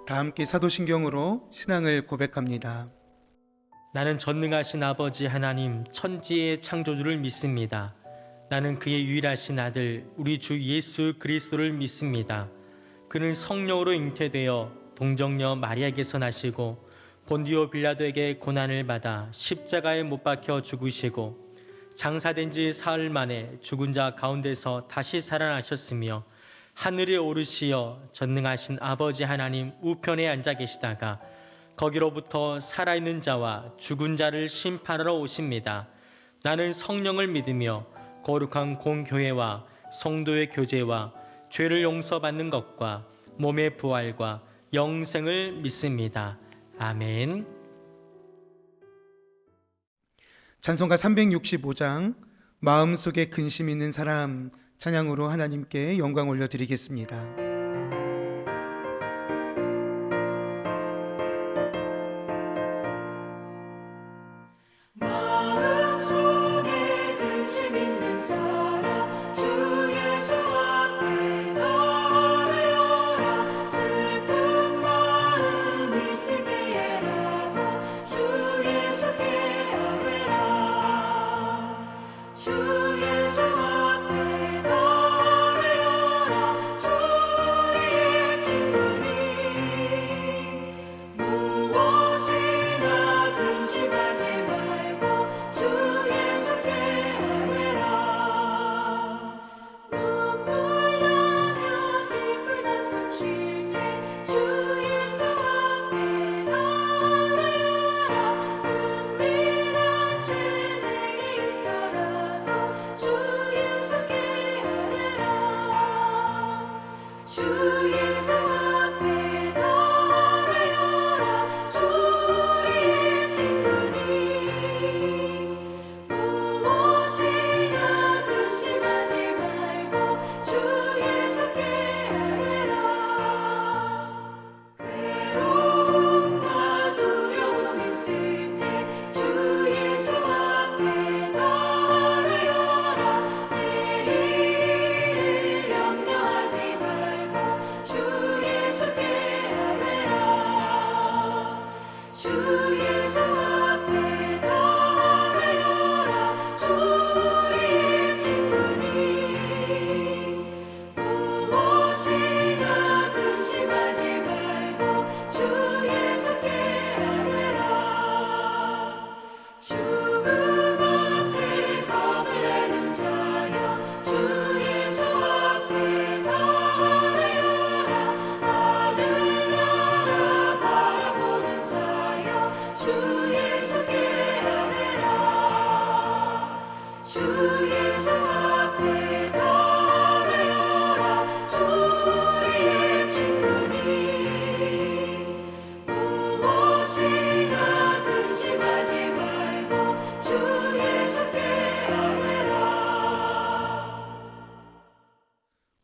다 함께 사도신경으로 신앙을 고백합니다. 나는 전능하신 아버지 하나님 천지의 창조주를 믿습니다. 나는 그의 유일하신 아들 우리 주 예수 그리스도를 믿습니다. 그는 성령으로 잉태되어 동정녀 마리아에게서 나시고 본디오 빌라도에게 고난을 받아 십자가에 못 박혀 죽으시고 장사된 지 사흘 만에 죽은 자 가운데서 다시 살아나셨으며 하늘에 오르시어 전능하신 아버지 하나님 우편에 앉아 계시다가 거기로부터 살아있는 자와 죽은 자를 심판하러 오십니다. 나는 성령을 믿으며 거룩한 공교회와 성도의 교제와 죄를 용서받는 것과 몸의 부활과 영생을 믿습니다. 아멘. 찬송가 365장 마음속에 근심 있는 사람 찬양으로 하나님께 영광 올려드리겠습니다.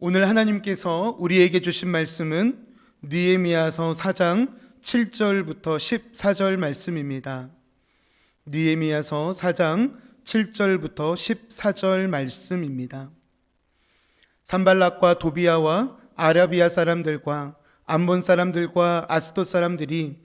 오늘 하나님께서 우리에게 주신 말씀은 느헤미야서 4장 7절부터 14절 말씀입니다. 느헤미야서 4장 7절부터 14절 말씀입니다. 산발락과 도비아와 아라비아 사람들과 암몬 사람들과 아스돗 사람들이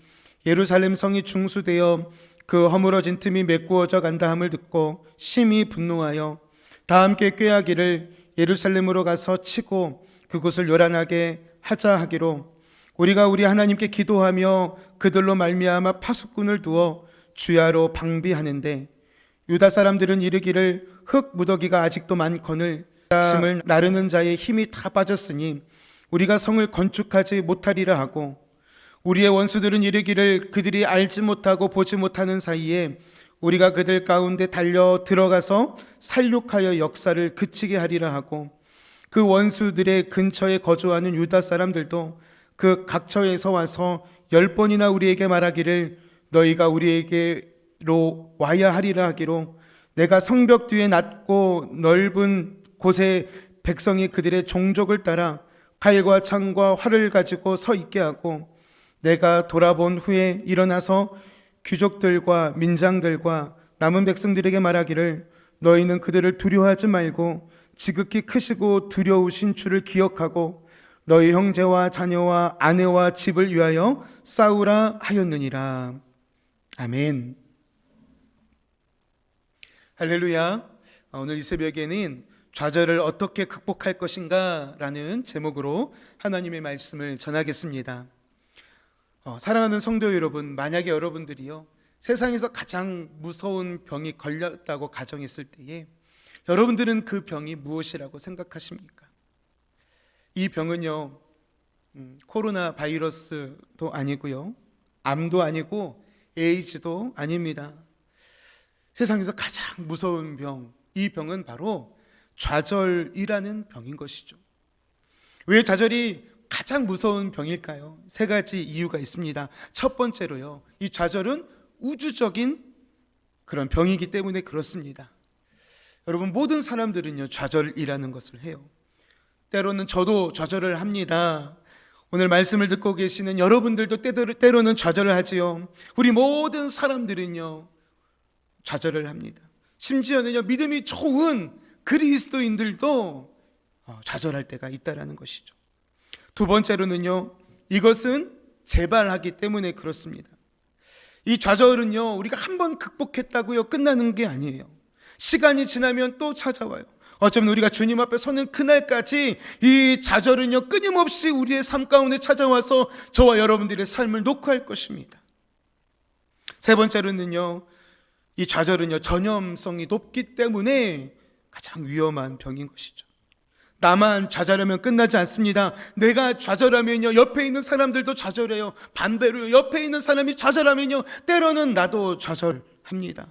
예루살렘 성이 중수되어 그 허물어진 틈이 메꾸어져 간다 함을 듣고 심히 분노하여 다 함께 꾀하기를 예루살렘으로 가서 치고 그곳을 요란하게 하자 하기로 우리가 우리 하나님께 기도하며 그들로 말미암아 파수꾼을 두어 주야로 방비하는데 유다 사람들은 이르기를 흙 무더기가 아직도 많거늘 심을 나르는 자의 힘이 다 빠졌으니 우리가 성을 건축하지 못하리라 하고 우리의 원수들은 이르기를 그들이 알지 못하고 보지 못하는 사이에 우리가 그들 가운데 달려 들어가서 살육하여 역사를 그치게 하리라 하고 그 원수들의 근처에 거주하는 유다 사람들도 그 각처에서 와서 10번이나 우리에게 말하기를 너희가 우리에게로 와야 하리라 하기로 내가 성벽 뒤에 낮고 넓은 곳에 백성이 그들의 종족을 따라 칼과 창과 활을 가지고 서 있게 하고 내가 돌아본 후에 일어나서 귀족들과 민장들과 남은 백성들에게 말하기를 너희는 그들을 두려워하지 말고 지극히 크시고 두려우신 주를 기억하고 너희 형제와 자녀와 아내와 집을 위하여 싸우라 하였느니라. 아멘. 할렐루야. 오늘 이 새벽에는 좌절을 어떻게 극복할 것인가 라는 제목으로 하나님의 말씀을 전하겠습니다. 사랑하는 성도 여러분, 만약에 여러분들이요 세상에서 가장 무서운 병이 걸렸다고 가정했을 때에 여러분들은 그 병이 무엇이라고 생각하십니까? 이 병은요 코로나 바이러스도 아니고요 암도 아니고 에이즈도 아닙니다. 세상에서 가장 무서운 병, 이 병은 바로 좌절이라는 병인 것이죠. 왜 좌절이 가장 무서운 병일까요? 세 가지 이유가 있습니다. 첫 번째로요, 이 좌절은 우주적인 그런 병이기 때문에 그렇습니다. 여러분, 모든 사람들은요 좌절이라는 것을 해요. 때로는 저도 좌절을 합니다. 오늘 말씀을 듣고 계시는 여러분들도 때로는 좌절을 하지요. 우리 모든 사람들은요 좌절을 합니다. 심지어는요 믿음이 좋은 그리스도인들도 좌절할 때가 있다라는 것이죠. 두 번째로는요, 이것은 재발하기 때문에 그렇습니다. 이 좌절은요 우리가 한번 극복했다고요 끝나는 게 아니에요. 시간이 지나면 또 찾아와요. 어쩌면 우리가 주님 앞에 서는 그날까지 이 좌절은요 끊임없이 우리의 삶 가운데 찾아와서 저와 여러분들의 삶을 녹화할 것입니다. 세 번째로는요, 이 좌절은요 전염성이 높기 때문에 가장 위험한 병인 것이죠. 나만 좌절하면 끝나지 않습니다. 내가 좌절하면요 옆에 있는 사람들도 좌절해요. 반대로요, 옆에 있는 사람이 좌절하면요 때로는 나도 좌절합니다.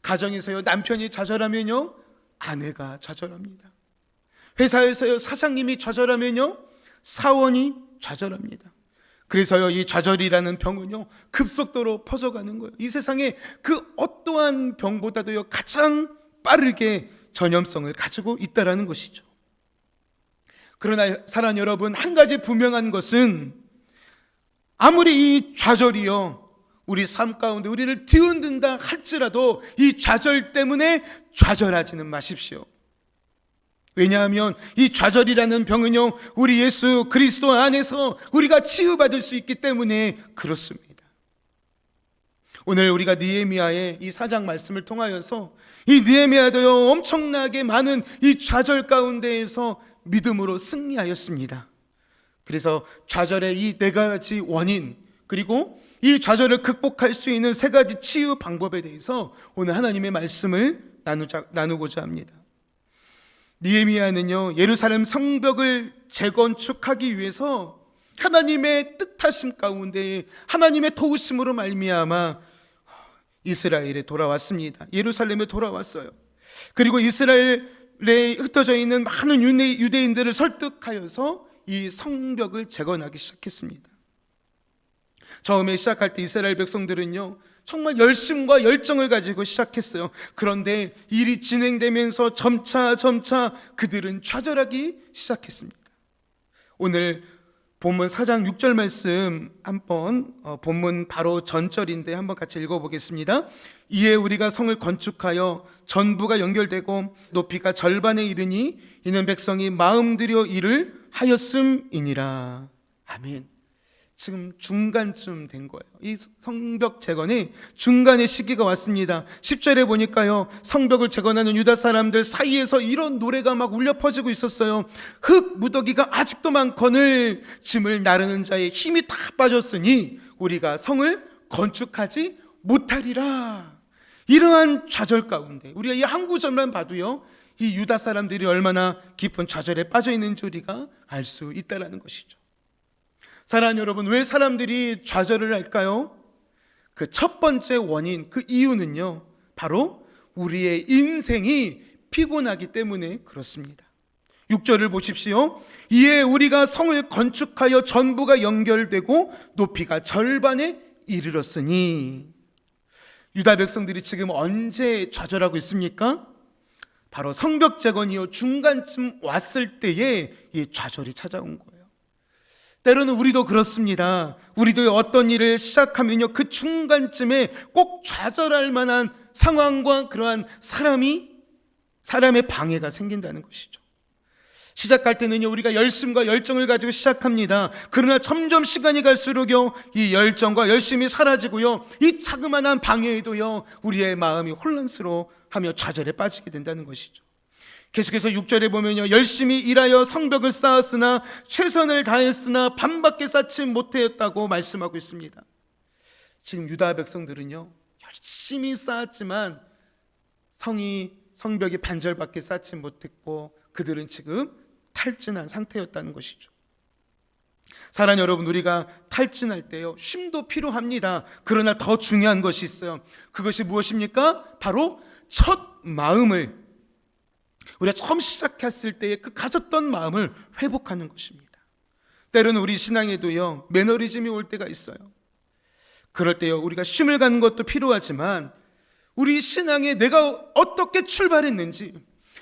가정에서요 남편이 좌절하면요 아내가 좌절합니다. 회사에서요 사장님이 좌절하면요 사원이 좌절합니다. 그래서요 이 좌절이라는 병은요 급속도로 퍼져가는 거예요. 이 세상에 그 어떠한 병보다도요 가장 빠르게 전염성을 가지고 있다라는 것이죠. 그러나 사랑 여러분, 한 가지 분명한 것은 아무리 이 좌절이요 우리 삶 가운데 우리를 뒤흔든다 할지라도 이 좌절 때문에 좌절하지는 마십시오. 왜냐하면 이 좌절이라는 병은요 우리 예수 그리스도 안에서 우리가 치유받을 수 있기 때문에 그렇습니다. 오늘 우리가 느헤미야의 이 4장 말씀을 통하여서 이 느헤미야도요 엄청나게 많은 이 좌절 가운데에서 믿음으로 승리하였습니다. 그래서 좌절의 이 네 가지 원인, 그리고 이 좌절을 극복할 수 있는 세 가지 치유 방법에 대해서 오늘 하나님의 말씀을 나누고자 합니다. 느헤미야는요 예루살렘 성벽을 재건축하기 위해서 하나님의 뜻하심 가운데 하나님의 도우심으로 말미암아 이스라엘에 돌아왔습니다. 예루살렘에 돌아왔어요. 그리고 이스라엘에 흩어져 있는 많은 유대인들을 설득하여서 이 성벽을 재건하기 시작했습니다. 처음에 시작할 때 이스라엘 백성들은요 정말 열심과 열정을 가지고 시작했어요. 그런데 일이 진행되면서 점차 그들은 좌절하기 시작했습니다. 오늘 본문 4장 6절 말씀 한번 본문 바로 전절인데 한번 같이 읽어보겠습니다. 이에 우리가 성을 건축하여 전부가 연결되고 높이가 절반에 이르니 이는 백성이 마음 들여 일을 하였음이니라. 아멘. 지금 중간쯤 된 거예요. 이 성벽 재건의 중간의 시기가 왔습니다. 10절에 보니까요 성벽을 재건하는 유다 사람들 사이에서 이런 노래가 막 울려 퍼지고 있었어요. 흙 무더기가 아직도 많거늘 짐을 나르는 자의 힘이 다 빠졌으니 우리가 성을 건축하지 못하리라. 이러한 좌절 가운데 우리가 이 한 구절만 봐도요 이 유다 사람들이 얼마나 깊은 좌절에 빠져 있는지 우리가 알 수 있다는 것이죠. 사랑하는 여러분, 왜 사람들이 좌절을 할까요? 그 첫 번째 원인, 그 이유는요 바로 우리의 인생이 피곤하기 때문에 그렇습니다. 6절을 보십시오. 이에 우리가 성을 건축하여 전부가 연결되고 높이가 절반에 이르렀으니. 유다 백성들이 지금 언제 좌절하고 있습니까? 바로 성벽 재건이요 중간쯤 왔을 때에 이 좌절이 찾아온 거예요. 때로는 우리도 그렇습니다. 우리도 어떤 일을 시작하면요 그 중간쯤에 꼭 좌절할 만한 상황과 그러한 사람의 방해가 생긴다는 것이죠. 시작할 때는요, 우리가 열심과 열정을 가지고 시작합니다. 그러나 점점 시간이 갈수록요, 이 열정과 열심이 사라지고요, 이 자그마한 방해에도요, 우리의 마음이 혼란스러워하며 좌절에 빠지게 된다는 것이죠. 계속해서 6절에 보면요, 열심히 일하여 성벽을 쌓았으나 최선을 다했으나 반밖에 쌓지 못하였다고 말씀하고 있습니다. 지금 유다 백성들은요, 열심히 쌓았지만 성벽이 반절밖에 쌓지 못했고 그들은 지금 탈진한 상태였다는 것이죠. 사랑하는 여러분, 우리가 탈진할 때요, 쉼도 필요합니다. 그러나 더 중요한 것이 있어요. 그것이 무엇입니까? 바로 첫 마음을, 우리가 처음 시작했을 때에 그 가졌던 마음을 회복하는 것입니다. 때로는 우리 신앙에도요, 매너리즘이 올 때가 있어요. 그럴 때요, 우리가 쉼을 갖는 것도 필요하지만 우리 신앙에 내가 어떻게 출발했는지,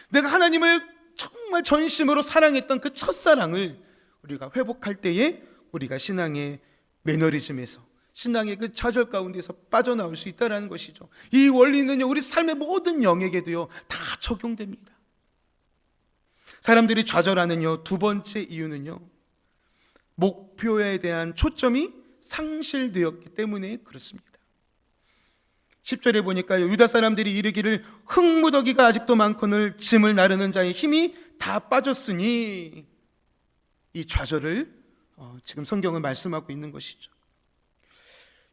내가 하나님을 정말 전심으로 사랑했던 그 첫사랑을 우리가 회복할 때에 우리가 신앙의 매너리즘에서, 신앙의 그 좌절 가운데서 빠져나올 수 있다는 것이죠. 이 원리는요, 우리 삶의 모든 영역에도요, 다 적용됩니다. 사람들이 좌절하는요, 두 번째 이유는요, 목표에 대한 초점이 상실되었기 때문에 그렇습니다. 10절에 보니까요, 유다 사람들이 이르기를 흙무더기가 아직도 많거늘 짐을 나르는 자의 힘이 다 빠졌으니, 이 좌절을 지금 성경은 말씀하고 있는 것이죠.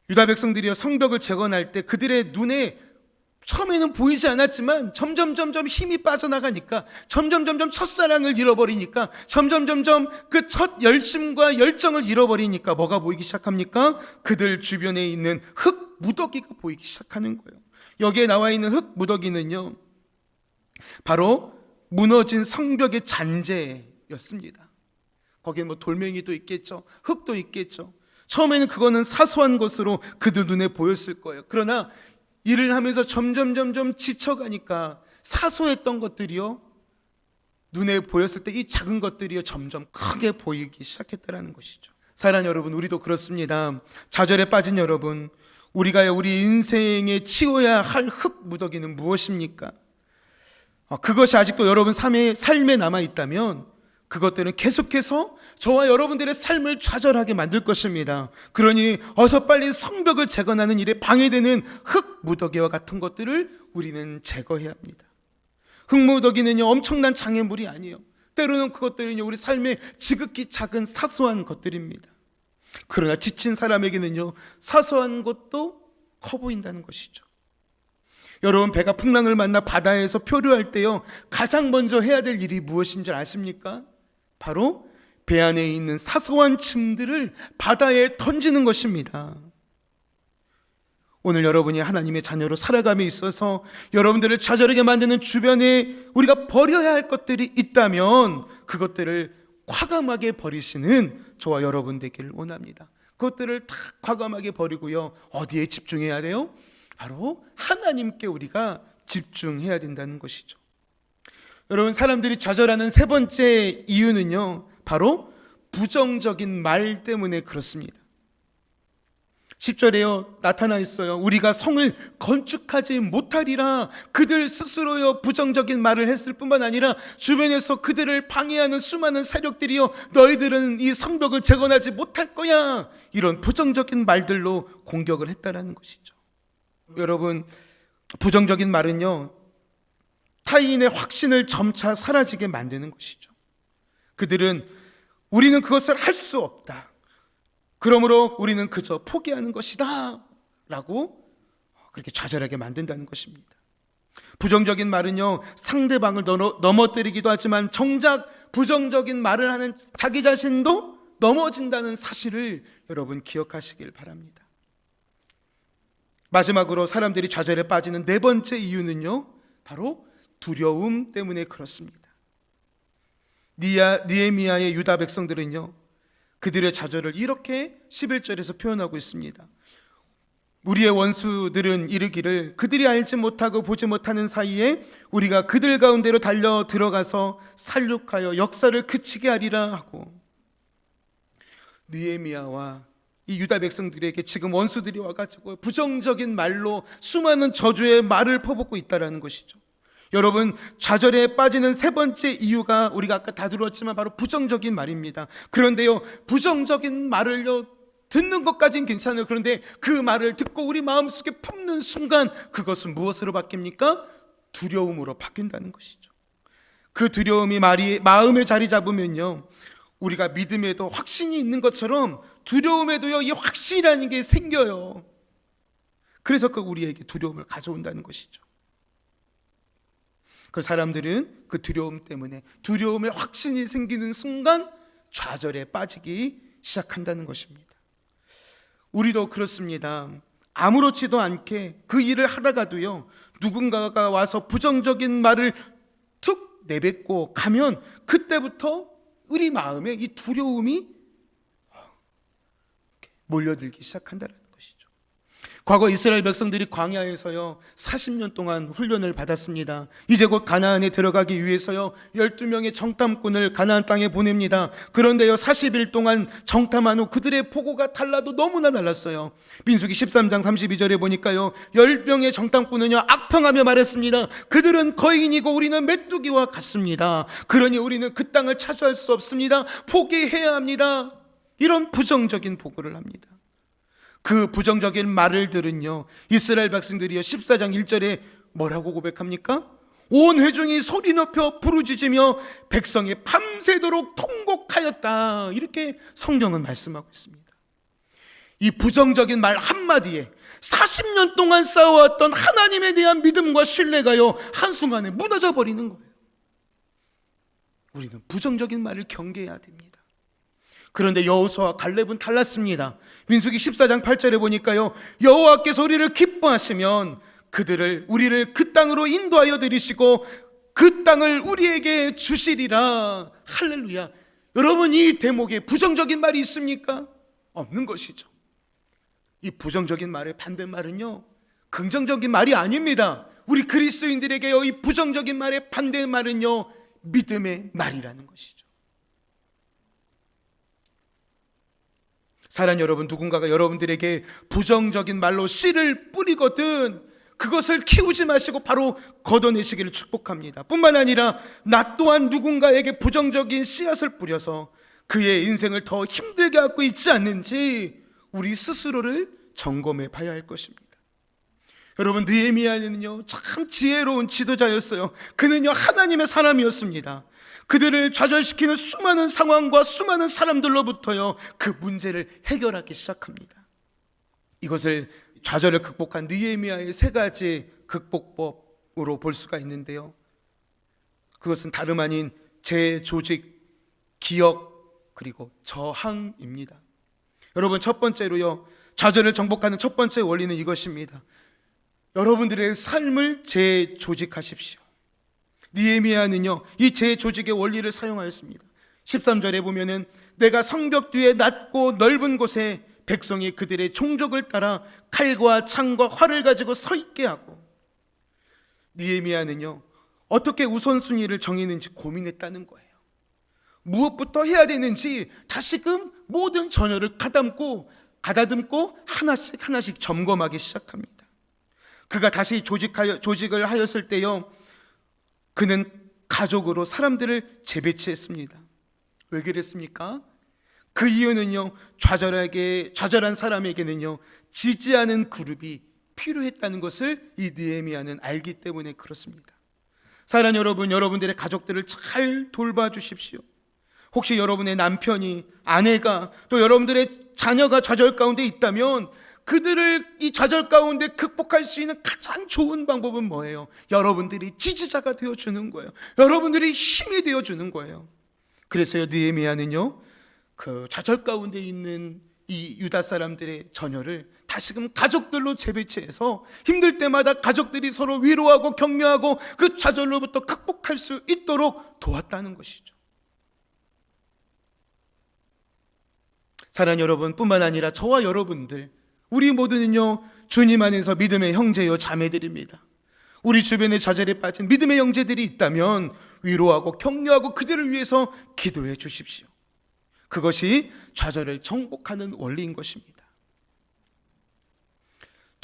유다 백성들이요, 성벽을 재건할 때 그들의 눈에 처음에는 보이지 않았지만 점점 힘이 빠져나가니까, 점점 첫사랑을 잃어버리니까, 점점 그 첫 열심과 열정을 잃어버리니까 뭐가 보이기 시작합니까? 그들 주변에 있는 흙 무더기가 보이기 시작하는 거예요. 여기에 나와 있는 흙 무더기는요, 바로 무너진 성벽의 잔재였습니다. 거기에 뭐 돌멩이도 있겠죠, 흙도 있겠죠. 처음에는 그거는 사소한 것으로 그들 눈에 보였을 거예요. 그러나 일을 하면서 점점 지쳐가니까 사소했던 것들이요, 눈에 보였을 때 이 작은 것들이요, 점점 크게 보이기 시작했다는 것이죠. 사랑하는 여러분, 우리도 그렇습니다. 좌절에 빠진 여러분, 우리가 우리 인생에 치워야 할 흙 무더기는 무엇입니까? 그것이 아직도 여러분 삶에 남아있다면 그것들은 계속해서 저와 여러분들의 삶을 좌절하게 만들 것입니다. 그러니 어서 빨리 성벽을 재건하는 일에 방해되는 흙 무더기와 같은 것들을 우리는 제거해야 합니다. 흙 무더기는요, 엄청난 장애물이 아니에요. 때로는 그것들은요, 우리 삶의 지극히 작은 사소한 것들입니다. 그러나 지친 사람에게는요, 사소한 것도 커 보인다는 것이죠. 여러분, 배가 풍랑을 만나 바다에서 표류할 때요, 가장 먼저 해야 될 일이 무엇인 줄 아십니까? 바로 배 안에 있는 사소한 짐들을 바다에 던지는 것입니다. 오늘 여러분이 하나님의 자녀로 살아감에 있어서 여러분들을 좌절하게 만드는 주변에 우리가 버려야 할 것들이 있다면 그것들을 과감하게 버리시는 저와 여러분 되기를 원합니다. 그것들을 다 과감하게 버리고요, 어디에 집중해야 돼요? 바로 하나님께 우리가 집중해야 된다는 것이죠. 여러분, 사람들이 좌절하는 세 번째 이유는요, 바로 부정적인 말 때문에 그렇습니다. 10절에요, 나타나 있어요. 우리가 성을 건축하지 못하리라. 그들 스스로요, 부정적인 말을 했을 뿐만 아니라 주변에서 그들을 방해하는 수많은 세력들이요, 너희들은 이 성벽을 재건하지 못할 거야, 이런 부정적인 말들로 공격을 했다라는 것이죠. 여러분, 부정적인 말은요, 타인의 확신을 점차 사라지게 만드는 것이죠. 그들은 우리는 그것을 할 수 없다, 그러므로 우리는 그저 포기하는 것이다 라고 그렇게 좌절하게 만든다는 것입니다. 부정적인 말은요, 상대방을 넘어뜨리기도 하지만 정작 부정적인 말을 하는 자기 자신도 넘어진다는 사실을 여러분 기억하시길 바랍니다. 마지막으로 사람들이 좌절에 빠지는 네 번째 이유는요, 바로 두려움 때문에 그렇습니다. 느헤미야의 유다 백성들은요, 그들의 좌절을 이렇게 11절에서 표현하고 있습니다. 우리의 원수들은 이르기를 그들이 알지 못하고 보지 못하는 사이에 우리가 그들 가운데로 달려 들어가서 살육하여 역사를 그치게 하리라 하고, 느헤미야와 이 유다 백성들에게 지금 원수들이 와가지고 부정적인 말로 수많은 저주의 말을 퍼붓고 있다는 것이죠. 여러분, 좌절에 빠지는 세 번째 이유가 우리가 아까 다 들었지만 바로 부정적인 말입니다. 그런데요, 부정적인 말을요 듣는 것까진 괜찮아요. 그런데 그 말을 듣고 우리 마음속에 품는 순간 그것은 무엇으로 바뀝니까? 두려움으로 바뀐다는 것이죠. 그 두려움이 마음에 자리 잡으면요, 우리가 믿음에도 확신이 있는 것처럼 두려움에도요 이 확신이라는 게 생겨요. 그래서 그 우리에게 두려움을 가져온다는 것이죠. 그 사람들은 그 두려움 때문에 두려움에 확신이 생기는 순간 좌절에 빠지기 시작한다는 것입니다. 우리도 그렇습니다. 아무렇지도 않게 그 일을 하다가도요, 누군가가 와서 부정적인 말을 툭 내뱉고 가면 그때부터 우리 마음에 이 두려움이 몰려들기 시작한다는 것이죠. 과거 이스라엘 백성들이 광야에서요 40년 동안 훈련을 받았습니다. 이제 곧 가나안에 들어가기 위해서요 12명의 정탐꾼을 가나안 땅에 보냅니다. 그런데요 40일 동안 정탐한 후 그들의 포고가 달라도 너무나 달랐어요. 민수기 13장 32절에 보니까요 10명의 정탐꾼은요 악평하며 말했습니다. 그들은 거인이고 우리는 메뚜기와 같습니다. 그러니 우리는 그 땅을 차지할 수 없습니다. 포기해야 합니다. 이런 부정적인 보고를 합니다. 그 부정적인 말을 들은요 이스라엘 백성들이요 14장 1절에 뭐라고 고백합니까? 온 회중이 소리 높여 부르짖으며 백성이 밤새도록 통곡하였다. 이렇게 성경은 말씀하고 있습니다. 이 부정적인 말 한마디에 40년 동안 쌓아왔던 하나님에 대한 믿음과 신뢰가요 한순간에 무너져 버리는 거예요. 우리는 부정적인 말을 경계해야 됩니다. 그런데 여호수아와 갈렙은 달랐습니다. 민수기 14장 8절에 보니까요 여호와께서 우리를 기뻐하시면 우리를 그 땅으로 인도하여 들이시고 그 땅을 우리에게 주시리라. 할렐루야. 여러분, 이 대목에 부정적인 말이 있습니까? 없는 것이죠. 이 부정적인 말의 반대말은요 긍정적인 말이 아닙니다. 우리 그리스도인들에게요 이 부정적인 말의 반대말은요 믿음의 말이라는 것이죠. 사랑하는 여러분, 누군가가 여러분들에게 부정적인 말로 씨를 뿌리거든 그것을 키우지 마시고 바로 걷어내시기를 축복합니다. 뿐만 아니라 나 또한 누군가에게 부정적인 씨앗을 뿌려서 그의 인생을 더 힘들게 하고 있지 않는지 우리 스스로를 점검해 봐야 할 것입니다. 여러분, 느헤미야는요 참 지혜로운 지도자였어요. 그는요 하나님의 사람이었습니다. 그들을 좌절시키는 수많은 상황과 수많은 사람들로부터요 그 문제를 해결하기 시작합니다. 이것을 좌절을 극복한 느헤미야의 세 가지 극복법으로 볼 수가 있는데요, 그것은 다름 아닌 재조직, 기억, 그리고 저항입니다. 여러분, 첫 번째로요 좌절을 정복하는 첫 번째 원리는 이것입니다. 여러분들의 삶을 재조직하십시오. 느헤미야는요 이 재조직의 원리를 사용하였습니다. 13절에 보면은 내가 성벽 뒤에 낮고 넓은 곳에 백성이 그들의 종족을 따라 칼과 창과 활을 가지고 서 있게 하고, 느헤미야는요 어떻게 우선순위를 정했는지 고민했다는 거예요. 무엇부터 해야 되는지 다시금 모든 전열을 가다듬고 하나씩 점검하기 시작합니다. 그가 다시 조직을 하였을 때요 그는 가족으로 사람들을 재배치했습니다. 왜 그랬습니까? 그 이유는요 좌절한 사람에게는요 지지하는 그룹이 필요했다는 것을 이 느헤미야는 알기 때문에 그렇습니다. 사랑하는 여러분, 여러분들의 가족들을 잘 돌봐주십시오. 혹시 여러분의 남편이, 아내가, 또 여러분들의 자녀가 좌절 가운데 있다면 그들을 이 좌절 가운데 극복할 수 있는 가장 좋은 방법은 뭐예요? 여러분들이 지지자가 되어주는 거예요. 여러분들이 힘이 되어주는 거예요. 그래서요 느헤미야는요 그 좌절 가운데 있는 이 유다 사람들의 자녀를 다시금 가족들로 재배치해서 힘들 때마다 가족들이 서로 위로하고 격려하고 그 좌절로부터 극복할 수 있도록 도왔다는 것이죠. 사랑하는 여러분, 뿐만 아니라 저와 여러분들, 우리 모두는요 주님 안에서 믿음의 형제요 자매들입니다. 우리 주변에 좌절에 빠진 믿음의 형제들이 있다면 위로하고 격려하고 그들을 위해서 기도해 주십시오. 그것이 좌절을 정복하는 원리인 것입니다.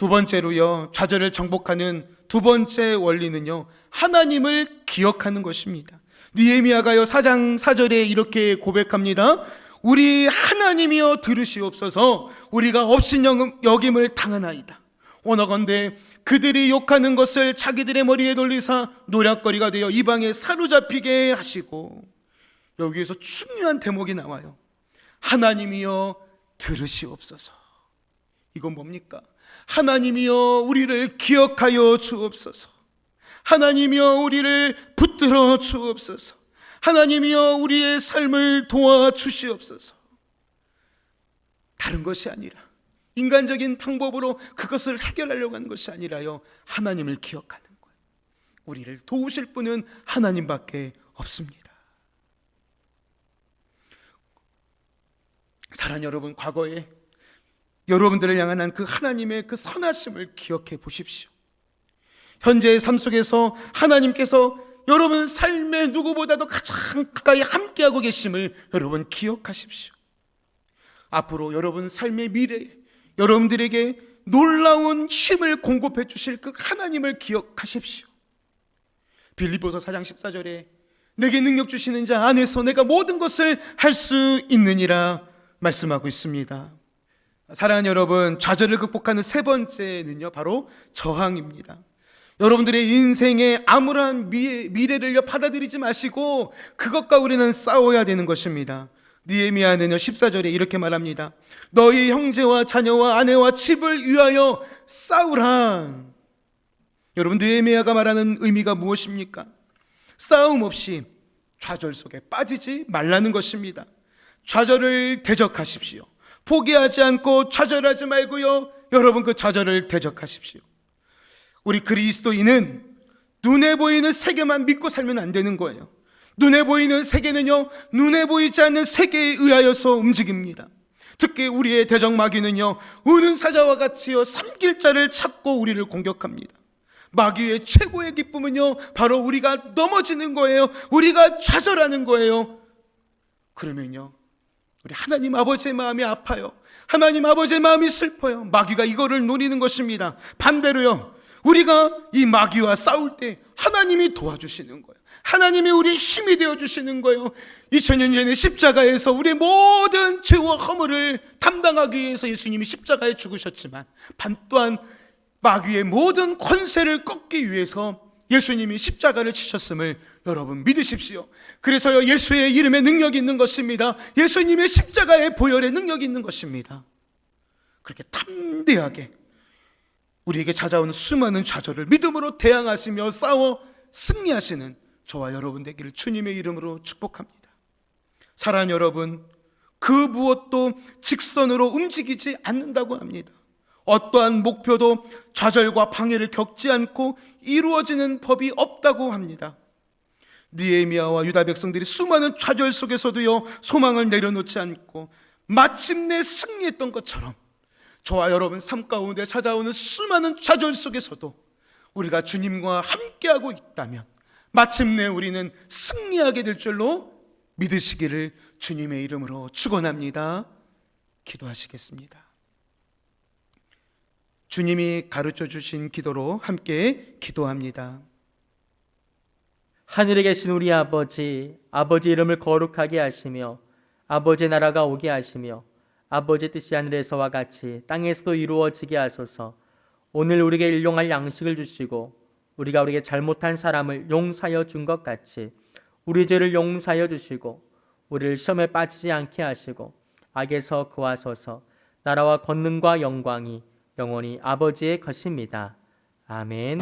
두 번째로요, 좌절을 정복하는 두 번째 원리는요, 하나님을 기억하는 것입니다. 느헤미야가요 4장 4절에 이렇게 고백합니다. 우리 하나님이여 들으시옵소서. 우리가 업신여김을 당하나이다. 원하건대 그들이 욕하는 것을 자기들의 머리에 돌리사 노략거리가 되어 이방에 사로잡히게 하시고, 여기에서 중요한 대목이 나와요. 하나님이여 들으시옵소서. 이건 뭡니까? 하나님이여 우리를 기억하여 주옵소서. 하나님이여 우리를 붙들어 주옵소서. 하나님이여 우리의 삶을 도와주시옵소서. 다른 것이 아니라, 인간적인 방법으로 그것을 해결하려고 하는 것이 아니라요, 하나님을 기억하는 거예요. 우리를 도우실 분은 하나님밖에 없습니다. 사랑하는 여러분, 과거에 여러분들을 향한 그 하나님의 그 선하심을 기억해 보십시오. 현재의 삶 속에서 하나님께서 여러분 삶의 누구보다도 가장 가까이 함께하고 계심을 여러분 기억하십시오. 앞으로 여러분 삶의 미래에 여러분들에게 놀라운 힘을 공급해 주실 그 하나님을 기억하십시오. 빌립보서 4장 14절에 내게 능력 주시는 자 안에서 내가 모든 것을 할 수 있느니라 말씀하고 있습니다. 사랑하는 여러분, 좌절을 극복하는 세 번째는요, 바로 저항입니다. 여러분들의 인생의 아무런 미래를 받아들이지 마시고 그것과 우리는 싸워야 되는 것입니다. 느헤미야는요 14절에 이렇게 말합니다. 너희 형제와 자녀와 아내와 집을 위하여 싸우라. 여러분, 느헤미야가 말하는 의미가 무엇입니까? 싸움 없이 좌절 속에 빠지지 말라는 것입니다. 좌절을 대적하십시오. 포기하지 않고 좌절하지 말고요, 여러분 그 좌절을 대적하십시오. 우리 그리스도인은 눈에 보이는 세계만 믿고 살면 안 되는 거예요. 눈에 보이는 세계는요, 눈에 보이지 않는 세계에 의하여서 움직입니다. 특히 우리의 대적 마귀는요, 우는 사자와 같이요 삼킬 자를 찾고 우리를 공격합니다. 마귀의 최고의 기쁨은요, 바로 우리가 넘어지는 거예요. 우리가 좌절하는 거예요. 그러면요, 우리 하나님 아버지의 마음이 아파요. 하나님 아버지의 마음이 슬퍼요. 마귀가 이거를 노리는 것입니다. 반대로요, 우리가 이 마귀와 싸울 때 하나님이 도와주시는 거예요. 하나님이 우리의 힘이 되어주시는 거예요. 2000년 전에 십자가에서 우리의 모든 죄와 허물을 담당하기 위해서 예수님이 십자가에 죽으셨지만, 또한 마귀의 모든 권세를 꺾기 위해서 예수님이 십자가를 치셨음을 여러분 믿으십시오. 그래서요, 예수의 이름에 능력이 있는 것입니다. 예수님의 십자가의 보혈에 능력이 있는 것입니다. 그렇게 담대하게 우리에게 찾아오는 수많은 좌절을 믿음으로 대항하시며 싸워 승리하시는 저와 여러분 되기를 주님의 이름으로 축복합니다. 사랑하는 여러분, 그 무엇도 직선으로 움직이지 않는다고 합니다. 어떠한 목표도 좌절과 방해를 겪지 않고 이루어지는 법이 없다고 합니다. 느헤미야와 유다 백성들이 수많은 좌절 속에서도요, 소망을 내려놓지 않고 마침내 승리했던 것처럼 저와 여러분 삶 가운데 찾아오는 수많은 좌절 속에서도 우리가 주님과 함께하고 있다면 마침내 우리는 승리하게 될 줄로 믿으시기를 주님의 이름으로 축원합니다. 기도하시겠습니다. 주님이 가르쳐 주신 기도로 함께 기도합니다. 하늘에 계신 우리 아버지, 아버지 이름을 거룩하게 하시며 아버지의 나라가 오게 하시며 아버지의 뜻이 하늘에서와 같이 땅에서도 이루어지게 하소서. 오늘 우리에게 일용할 양식을 주시고 우리가 우리에게 잘못한 사람을 용서하여 준 것 같이 우리 죄를 용서하여 주시고 우리를 시험에 빠지지 않게 하시고 악에서 구하소서. 나라와 권능과 영광이 영원히 아버지의 것입니다. 아멘.